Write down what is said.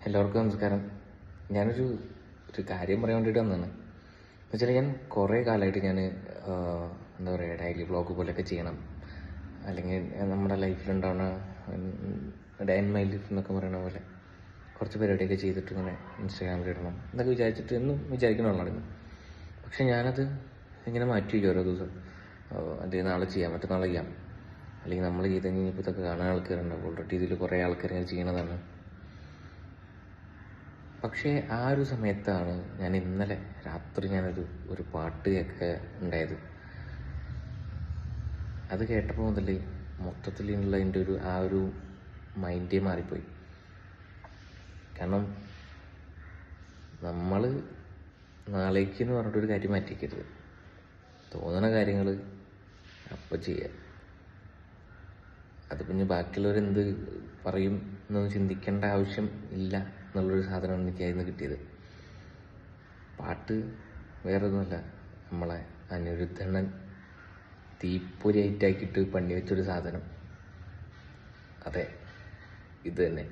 എല്ലാവർക്കും നമസ്കാരം. ഞാനൊരു ഒരു കാര്യം പറയാൻ വേണ്ടിയിട്ട് വന്നതാണ്. എന്നുവെച്ചാൽ ഞാൻ കുറേ കാലമായിട്ട് എന്താ പറയുക, ഡെയിലി വ്ളോഗ് പോലെയൊക്കെ ചെയ്യണം, അല്ലെങ്കിൽ നമ്മുടെ ലൈഫിലുണ്ടാവുന്ന ഡേ ഇൻ മൈ ലൈഫ് എന്നൊക്കെ പറയുന്ന പോലെ കുറച്ച് പരിപാടിയൊക്കെ ചെയ്തിട്ട് ഇങ്ങനെ ഇൻസ്റ്റാഗ്രാമിൽ ഇടണം എന്നൊക്കെ വിചാരിച്ചിട്ട് എന്നും വിചാരിക്കണമുള്ളായിരുന്നു. പക്ഷെ ഞാനത് ഇങ്ങനെ മാറ്റി വയ്ക്കും ഓരോ ദിവസം. അത് നാളെ ചെയ്യാം, മറ്റന്നാളെ ചെയ്യാം, അല്ലെങ്കിൽ നമ്മൾ ചെയ്ത് കഴിഞ്ഞപ്പോൾ ഇതൊക്കെ കാണാൻ ആൾക്കാരുണ്ടാവും. ഓൾറെഡി ഇതിൽ കുറേ ആൾക്കാർ ഇങ്ങനെ ചെയ്യണതാണ്. പക്ഷേ ആ ഒരു സമയത്താണ് ഞാൻ ഇന്നലെ രാത്രി ഒരു പാട്ട് കേൾക്കുക ഉണ്ടായത്. അത് കേട്ടപ്പോൾ മുതൽ മൊത്തത്തിലുള്ള എൻ്റെ ആ ഒരു മൈൻഡേ മാറിപ്പോയി. കാരണം നമ്മൾ നാളേക്ക് എന്ന് പറഞ്ഞിട്ടൊരു കാര്യം മാറ്റിക്കരുത്. തോന്നുന്ന കാര്യങ്ങൾ അപ്പം ചെയ്യുക. അത് പിന്നെ ബാക്കിയുള്ളവരെന്ത് പറയും എന്നൊന്നും ചിന്തിക്കേണ്ട ആവശ്യം ഇല്ല എന്നുള്ളൊരു സാധനമാണ് എനിക്ക് അതിൽ നിന്ന് കിട്ടിയത്. പാട്ട് വേറൊന്നുമല്ല, നമ്മളെ അനിരുദ്ധണ്ണൻ തീപ്പൊരി ഐറ്റാക്കിയിട്ട് പണി വെച്ചൊരു സാധനം. അതെ, ഇത് തന്നെ.